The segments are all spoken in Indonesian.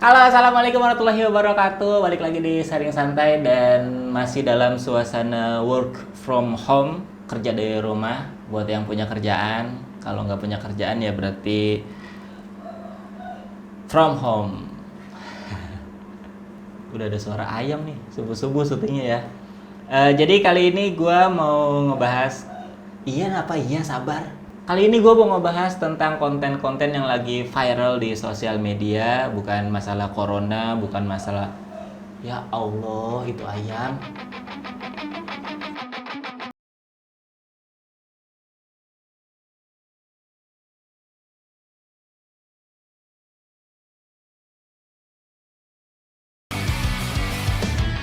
Halo, assalamualaikum warahmatullahi wabarakatuh. Balik lagi di Sharing Santai dan masih dalam suasana work from home, kerja dari rumah. Buat yang punya kerjaan, kalau nggak punya kerjaan ya berarti from home. Udah ada suara ayam nih, subuh-subuh syutingnya ya. Jadi kali ini gue mau ngebahas, iya sabar. Kali ini gue mau ngebahas tentang konten-konten yang lagi viral di sosial media, bukan masalah corona, bukan masalah ya Allah itu ayam.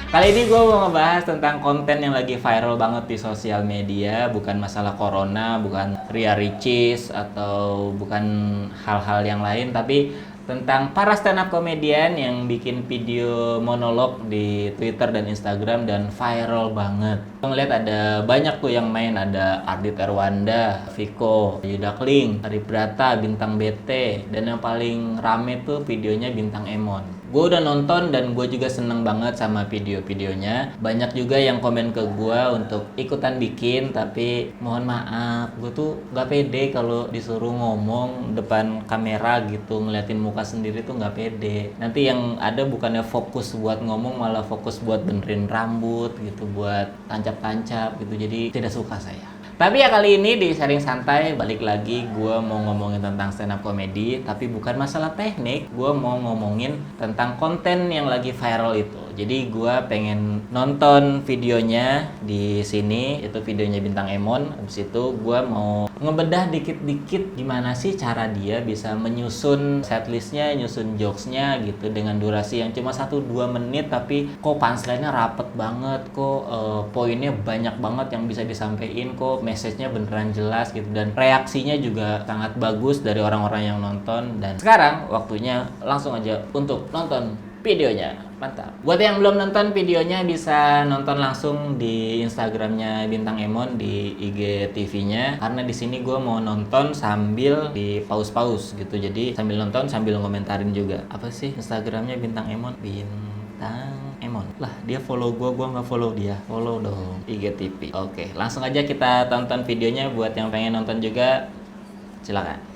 Kali ini gue mau ngebahas tentang konten yang lagi viral banget di sosial media, bukan masalah corona, bukan Ria Ricis, atau bukan hal-hal yang lain, tapi tentang para stand up comedian yang bikin video monolog di Twitter dan Instagram dan viral banget. Gue ngeliat ada banyak tuh yang main, ada Ardit Erwanda, Viko, Yudakling, Arif Brata, Bintang BT, dan yang paling rame tuh videonya Bintang Emon. Gue udah nonton dan gue juga seneng banget sama video-videonya. Banyak juga yang komen ke gue untuk ikutan bikin, tapi mohon maaf, gue tuh gak pede kalau disuruh ngomong depan kamera gitu, ngeliatin muka sendiri tuh gak pede. Nanti yang ada bukannya fokus buat ngomong, malah fokus buat benerin rambut gitu, buat tancap-tancap gitu, jadi tidak suka saya. Tapi ya kali ini di Sharing Santai balik lagi gue mau ngomongin tentang stand up comedy, tapi bukan masalah teknik, gue mau ngomongin tentang konten yang lagi viral itu. Jadi gue pengen nonton videonya di sini, itu videonya Bintang Emon. Habis itu gue mau ngebedah dikit-dikit gimana sih cara dia bisa menyusun setlistnya, nyusun jokesnya gitu dengan durasi yang cuma 1-2 menit, tapi kok punchline-nya rapet banget, kok poinnya banyak banget yang bisa disampaikan, kok message-nya beneran jelas gitu, dan reaksinya juga sangat bagus dari orang-orang yang nonton. Dan sekarang waktunya langsung aja untuk nonton videonya. Mantap. Buat yang belum nonton videonya bisa nonton langsung di Instagramnya Bintang Emon, di IG TV-nya. Karena di sini gue mau nonton sambil di pause-pause gitu. Jadi sambil nonton sambil ngomentarin juga. Apa sih Instagramnya Bintang Emon? Bintang Emon. Lah, dia follow gue nggak follow dia. Follow dong IGTV. Oke, langsung aja kita tonton videonya. Buat yang pengen nonton juga, silakan.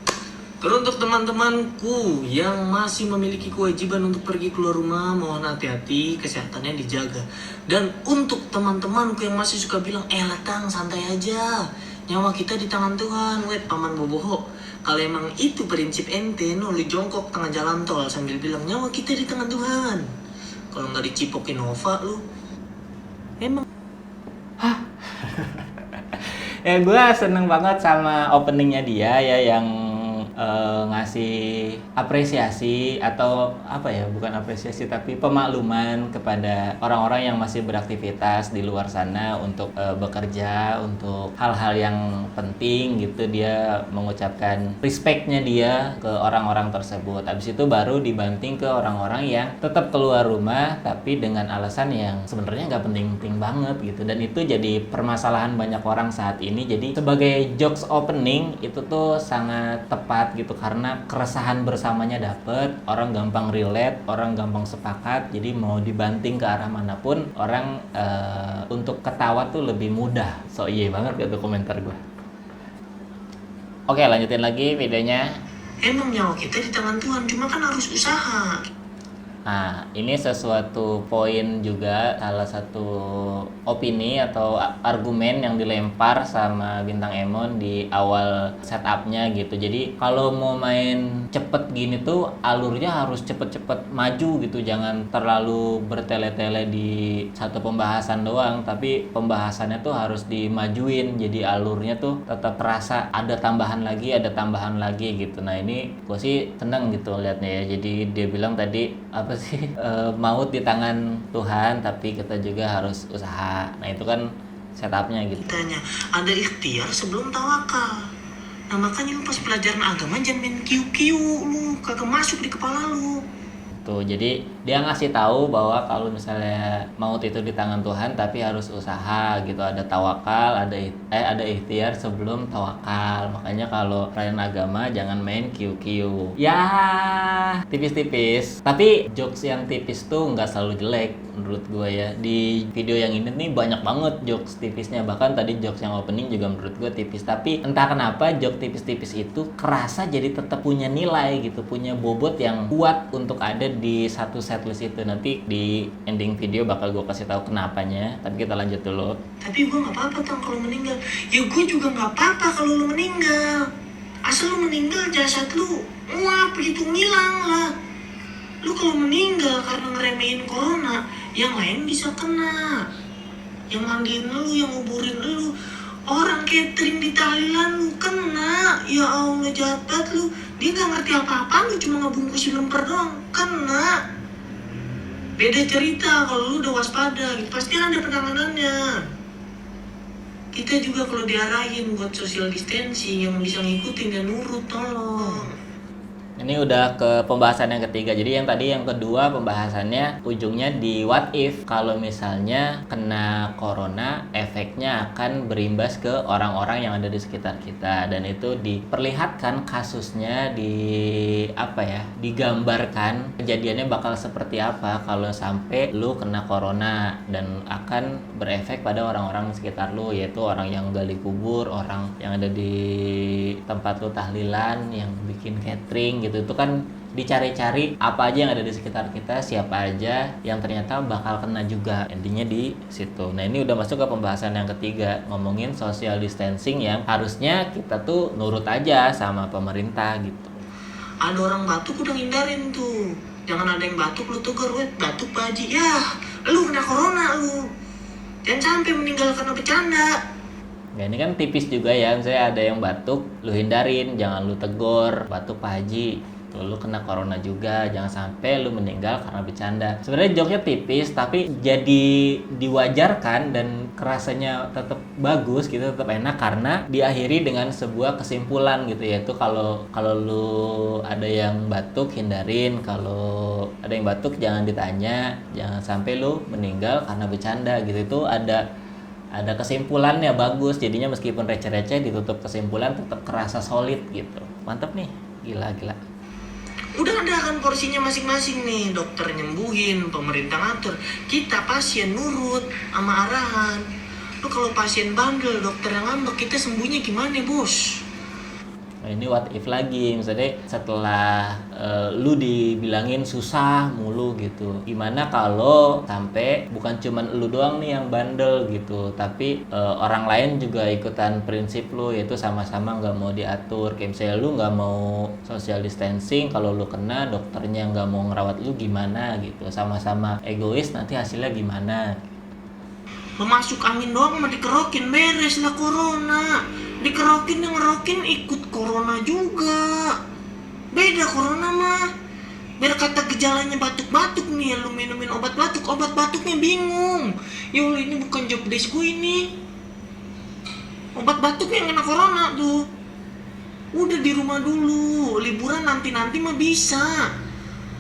Teruntuk teman-temanku yang masih memiliki kewajiban untuk pergi keluar rumah, mohon hati-hati, kesehatannya dijaga. Dan untuk teman-temanku yang masih suka bilang, latang santai aja, nyawa kita di tangan Tuhan, wait paman boboho. Kalau emang itu prinsip ente, lu jongkok tengah jalan tol sambil bilang, nyawa kita di tangan Tuhan. Kalau nggak dicipokin Nova lu, emang. Ya gue seneng banget sama openingnya dia ya, yang ngasih apresiasi, atau apa ya, bukan apresiasi tapi pemakluman kepada orang-orang yang masih beraktivitas di luar sana untuk bekerja untuk hal-hal yang penting gitu. Dia mengucapkan respectnya dia ke orang-orang tersebut. Habis itu baru dibanting ke orang-orang yang tetap keluar rumah tapi dengan alasan yang sebenarnya nggak penting-penting banget gitu. Dan itu jadi permasalahan banyak orang saat ini. Jadi sebagai jokes opening itu tuh sangat tepat gitu, karena keresahan bersamanya dapet, orang gampang relate, orang gampang sepakat. Jadi mau dibanting ke arah manapun, orang untuk ketawa tuh lebih mudah. So iya banget gitu komentar gue. Oke, lanjutin lagi videonya. Emang nyawa kita di tangan Tuhan, cuma kan harus usaha. Nah, ini sesuatu poin juga, salah satu opini atau argumen yang dilempar sama Bintang Emon di awal setupnya gitu. Jadi kalau mau main cepet gini tuh alurnya harus cepet-cepet maju gitu, jangan terlalu bertele-tele di satu pembahasan doang, tapi pembahasannya tuh harus dimajuin, jadi alurnya tuh tetap terasa ada tambahan lagi gitu. Nah ini gue sih seneng gitu liatnya ya. Jadi dia bilang tadi apa sih, maut di tangan Tuhan tapi kita juga harus usaha. Nah itu kan setupnya gitu. Tanya, ada ikhtiar sebelum tawakal. Nah makanya lu pas pelajaran agama jangan main kiu-kiu, lu kagak masuk di kepala lu. gitu. Jadi dia ngasih tahu bahwa kalau misalnya maut itu di tangan Tuhan, tapi harus usaha gitu. Ada tawakal, ada ikhtiar sebelum tawakal. Makanya kalau kalian agama jangan main kiu-kiu. Ya tipis-tipis. Tapi jokes yang tipis tuh nggak selalu jelek menurut gue ya. Di video yang ini nih banyak banget jokes tipisnya. Bahkan tadi jokes yang opening juga menurut gue tipis. Tapi entah kenapa jokes tipis-tipis itu kerasa jadi tetap punya nilai gitu, punya bobot yang kuat untuk ada di satu setlist itu. Nanti di ending video bakal gue kasih tahu kenapanya, tapi kita lanjut dulu. Tapi gue nggak apa-apa Tang kalau meninggal. Ya gue juga nggak apa-apa kalau lu meninggal. Asal lu meninggal jasad lu, wah begitu ngilang lah. Lu kalau meninggal karena ngeremehin corona, yang lain bisa kena. Yang mandiin lu, yang nguburin lu, orang catering di tahlilan lu kena. Ya Allah jahat banget lu. Dia nggak ngerti apa-apa, lu cuma ngebungkusin lemper doang, kena. Beda cerita kalau lu udah waspada gitu, pasti ada penanganannya. Kita juga kalau diarahin buat social distancing, yang bisa ngikutin dan nurut tolong. Ini udah ke pembahasan yang ketiga. Jadi yang tadi yang kedua pembahasannya ujungnya di what if kalau misalnya kena corona, efeknya akan berimbas ke orang-orang yang ada di sekitar kita, dan itu diperlihatkan kasusnya digambarkan kejadiannya bakal seperti apa kalau sampai lu kena corona dan akan berefek pada orang-orang di sekitar lu, yaitu orang yang gali kubur, orang yang ada di tempat lu tahlilan, yang bikin catering gitu. Itu kan dicari-cari apa aja yang ada di sekitar kita, siapa aja yang ternyata bakal kena juga, intinya di situ. Nah ini udah masuk ke pembahasan yang ketiga, ngomongin social distancing yang harusnya kita tuh nurut aja sama pemerintah gitu. Ada orang batuk udah hindarin tuh, jangan ada yang batuk lu tegur, weh batuk Pak Haji, ya lu kena corona lu, jangan sampai meninggal karena bercanda. Ya ini kan tipis juga ya, misalnya ada yang batuk, lu hindarin, jangan lu tegur, batuk Pak Haji, tuh, lu kena corona juga, jangan sampai lu meninggal karena bercanda. Sebenarnya joknya tipis, tapi jadi diwajarkan dan kerasanya tetap bagus gitu, tetap enak karena diakhiri dengan sebuah kesimpulan gitu, yaitu kalau lu ada yang batuk hindarin, kalau ada yang batuk jangan ditanya, jangan sampai lu meninggal karena bercanda gitu. Itu ada kesimpulannya bagus, jadinya meskipun receh-receh ditutup kesimpulan tetap kerasa solid gitu. Mantep nih, gila. Udah ada kan porsinya masing-masing nih, dokter nyembuhin, pemerintah ngatur, kita pasien nurut sama arahan. Lu kalau pasien bandel, dokter yang ngambek, kita sembuhnya gimana bos? Nah ini what if lagi, misalnya setelah lu dibilangin susah mulu gitu, gimana kalau sampai bukan cuman lu doang nih yang bandel gitu, tapi orang lain juga ikutan prinsip lu, yaitu sama-sama nggak mau diatur. Kayak misalnya lu nggak mau social distancing, kalau lu kena dokternya nggak mau ngerawat lu gimana gitu, sama-sama egois, nanti hasilnya gimana? Memasuk angin doang mah dikerokin, beres lah corona. Dikerokin yang ngerokin ikut corona juga. Beda corona mah. Biar kata gejalanya batuk-batuk nih, lu minumin obat batuknya bingung. Ya Allah ini bukan job desk gue ini. Obat batuknya yang kena corona tuh. Udah di rumah dulu, liburan nanti mah bisa.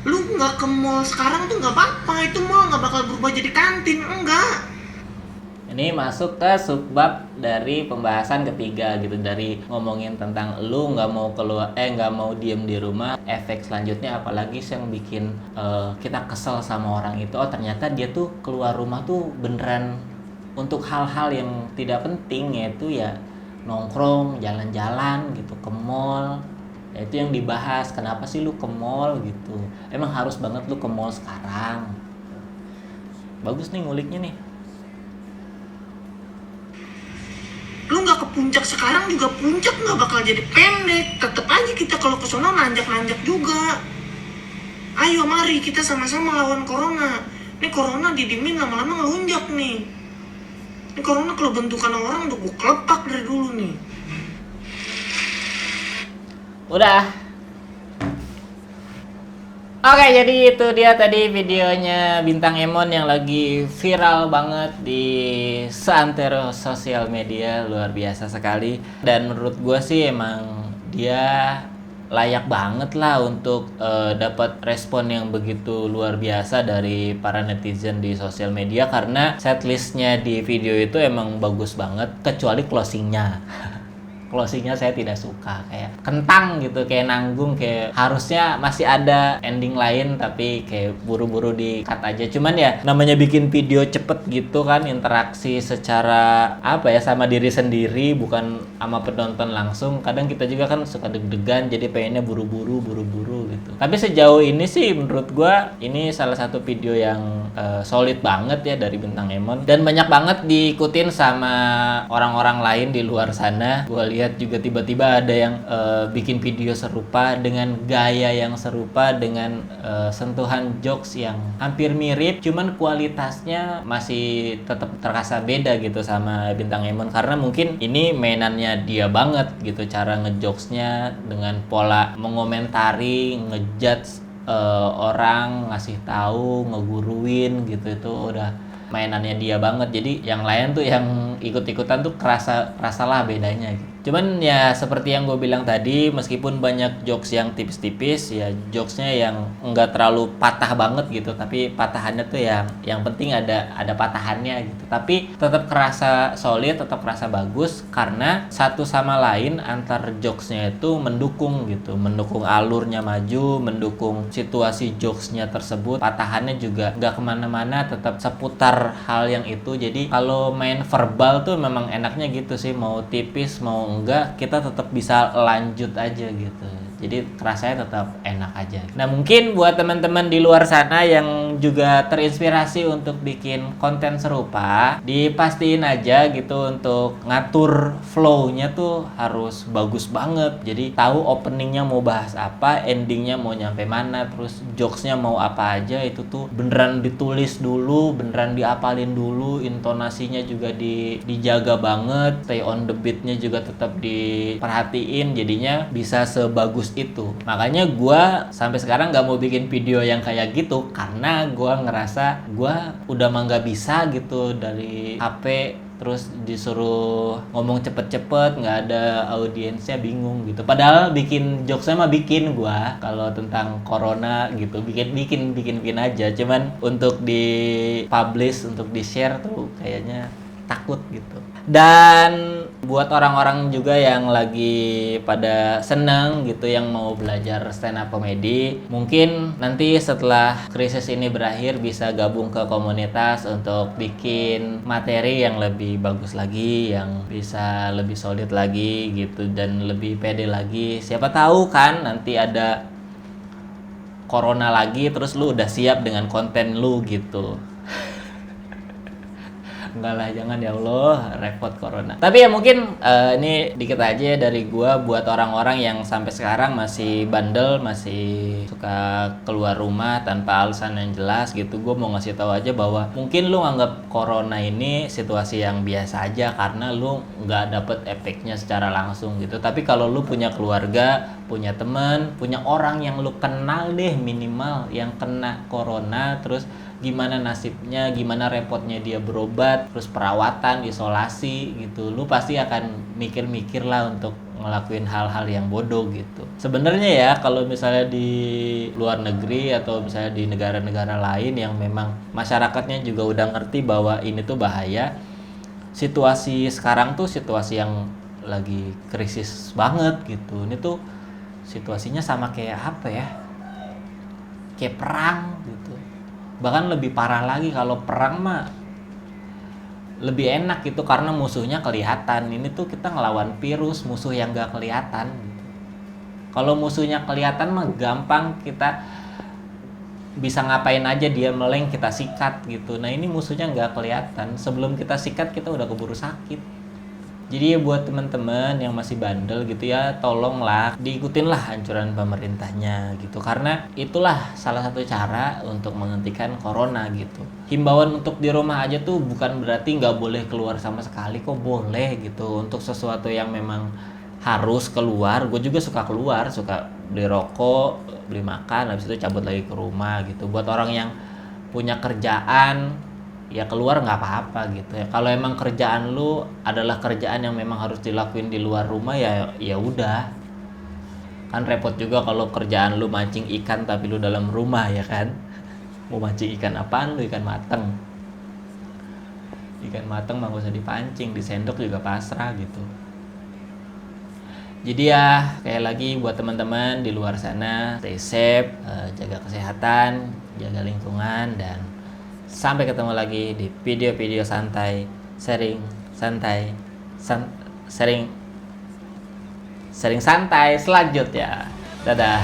Lu nggak ke mall sekarang tuh nggak apa-apa, itu mall nggak bakal berubah jadi kantin, enggak. Ini masuk ke subbab dari pembahasan ketiga gitu, dari ngomongin tentang lu nggak mau keluar, nggak mau diem di rumah. Efek selanjutnya apalagi sih yang bikin kita kesel sama orang itu? Oh ternyata dia tuh keluar rumah tuh beneran untuk hal-hal yang tidak penting, yaitu ya nongkrong, jalan-jalan gitu, ke mall. Ya, itu yang dibahas, kenapa sih lu ke mall gitu? Emang harus banget lu ke mall sekarang? Bagus nih nguliknya nih. Lu nggak ke puncak sekarang juga puncak nggak bakal jadi pendek, tetep aja kita kalau ke sono nanjak juga. Ayo mari kita sama-sama lawan corona. Ini corona didiemin lama-lama ngelunjak nih. Ini corona kalau bentukan orang udah gue kelepak dari dulu nih. Udah. Oke, jadi itu dia tadi videonya Bintang Emon yang lagi viral banget di seantero sosial media, luar biasa sekali. Dan menurut gue sih emang dia layak banget lah untuk dapat respon yang begitu luar biasa dari para netizen di sosial media, karena setlistnya di video itu emang bagus banget kecuali closingnya. Closingnya saya tidak suka, kayak kentang gitu, kayak nanggung, kayak harusnya masih ada ending lain tapi kayak buru-buru di cut aja. Cuman ya namanya bikin video cepet gitu kan, interaksi secara apa ya sama diri sendiri bukan sama penonton langsung. Kadang kita juga kan suka deg-degan, jadi pengennya buru-buru gitu. Tapi sejauh ini sih menurut gua ini salah satu video yang solid banget ya dari Bintang Emon, dan banyak banget diikutin sama orang-orang lain di luar sana. Gua lihat juga tiba-tiba ada yang bikin video serupa dengan gaya yang serupa, dengan sentuhan jokes yang hampir mirip, cuman kualitasnya masih tetap terasa beda gitu sama Bintang Emon, karena mungkin ini mainannya dia banget gitu, cara ngejokesnya dengan pola mengomentari, ngejudge orang, ngasih tahu, ngeguruin gitu, itu udah mainannya dia banget. Jadi yang lain tuh yang ikut-ikutan tuh kerasa lah bedanya gitu. Cuman ya seperti yang gue bilang tadi, meskipun banyak jokes yang tipis-tipis, ya jokesnya yang enggak terlalu patah banget gitu, tapi patahannya tuh yang penting ada patahannya gitu. Tapi tetap kerasa solid, tetap kerasa bagus, karena satu sama lain antar jokesnya itu mendukung gitu, mendukung alurnya maju, mendukung situasi jokesnya tersebut. Patahannya juga nggak kemana-mana, tetap seputar hal yang itu. Jadi kalau main verbal tuh memang enaknya gitu sih, mau tipis mau enggak kita tetap bisa lanjut aja gitu. Jadi kerasanya tetap enak aja. Nah mungkin buat teman-teman di luar sana yang juga terinspirasi untuk bikin konten serupa, dipastiin aja gitu untuk ngatur flow-nya tuh harus bagus banget. Jadi tahu openingnya mau bahas apa, endingnya mau nyampe mana, terus jokesnya mau apa aja, itu tuh beneran ditulis dulu, beneran diapalin dulu, intonasinya juga dijaga banget, stay on the beat-nya juga tetap diperhatiin, jadinya bisa sebagus itu. Makanya gue sampai sekarang nggak mau bikin video yang kayak gitu, karena gue ngerasa gue udah mah nggak bisa gitu dari HP terus disuruh ngomong cepet-cepet, nggak ada audiensnya, bingung gitu. Padahal bikin jokesnya mah bikin gue kalau tentang corona gitu, bikin aja. Cuman untuk di publish, untuk di share tuh kayaknya takut gitu. Dan buat orang-orang juga yang lagi pada seneng gitu, yang mau belajar stand up comedy, mungkin nanti setelah krisis ini berakhir bisa gabung ke komunitas untuk bikin materi yang lebih bagus lagi, yang bisa lebih solid lagi gitu, dan lebih pede lagi. Siapa tahu kan nanti ada corona lagi, terus lu udah siap dengan konten lu gitu. Enggak lah, jangan ya Allah, repot corona. Tapi ya mungkin ini dikit aja dari gua buat orang-orang yang sampai sekarang masih bandel, masih suka keluar rumah tanpa alasan yang jelas gitu. Gua mau ngasih tahu aja bahwa mungkin lu nganggap corona ini situasi yang biasa aja karena lu nggak dapet efeknya secara langsung gitu. Tapi kalau lu punya keluarga, punya teman, punya orang yang lu kenal deh minimal yang kena corona, terus gimana nasibnya, gimana repotnya dia berobat, terus perawatan, isolasi gitu, lu pasti akan mikir-mikir lah untuk ngelakuin hal-hal yang bodoh gitu. Sebenarnya ya kalau misalnya di luar negeri atau misalnya di negara-negara lain yang memang masyarakatnya juga udah ngerti bahwa ini tuh bahaya, situasi sekarang tuh situasi yang lagi krisis banget gitu. Ini tuh situasinya sama kayak apa ya, kayak perang gitu. Bahkan lebih parah lagi, kalau perang mah lebih enak gitu karena musuhnya kelihatan. Ini tuh kita ngelawan virus, musuh yang gak kelihatan gitu. Kalau musuhnya kelihatan mah gampang, kita bisa ngapain aja, dia meleng kita sikat gitu. Nah ini musuhnya gak kelihatan, sebelum kita sikat kita udah keburu sakit. Jadi ya buat teman-teman yang masih bandel gitu ya, tolonglah diikutin lah anjuran pemerintahnya gitu, karena itulah salah satu cara untuk menghentikan corona gitu. Himbauan untuk di rumah aja tuh bukan berarti nggak boleh keluar sama sekali, kok boleh gitu. Untuk sesuatu yang memang harus keluar, gue juga suka keluar, suka beli rokok, beli makan, habis itu cabut lagi ke rumah gitu. Buat orang yang punya kerjaan, ya keluar nggak apa-apa gitu ya. Kalau emang kerjaan lu adalah kerjaan yang memang harus dilakuin di luar rumah, ya udah. Kan repot juga kalau kerjaan lu mancing ikan tapi lu dalam rumah ya kan. Mau mancing ikan apaan lu? Ikan mateng. Ikan mateng mah gak usah dipancing, di sendok juga pasrah gitu. Jadi ya, kayak lagi buat teman-teman di luar sana, stay safe, jaga kesehatan, jaga lingkungan, dan sampai ketemu lagi di video-video santai, sharing santai, sharing santai selanjutnya. Dadah.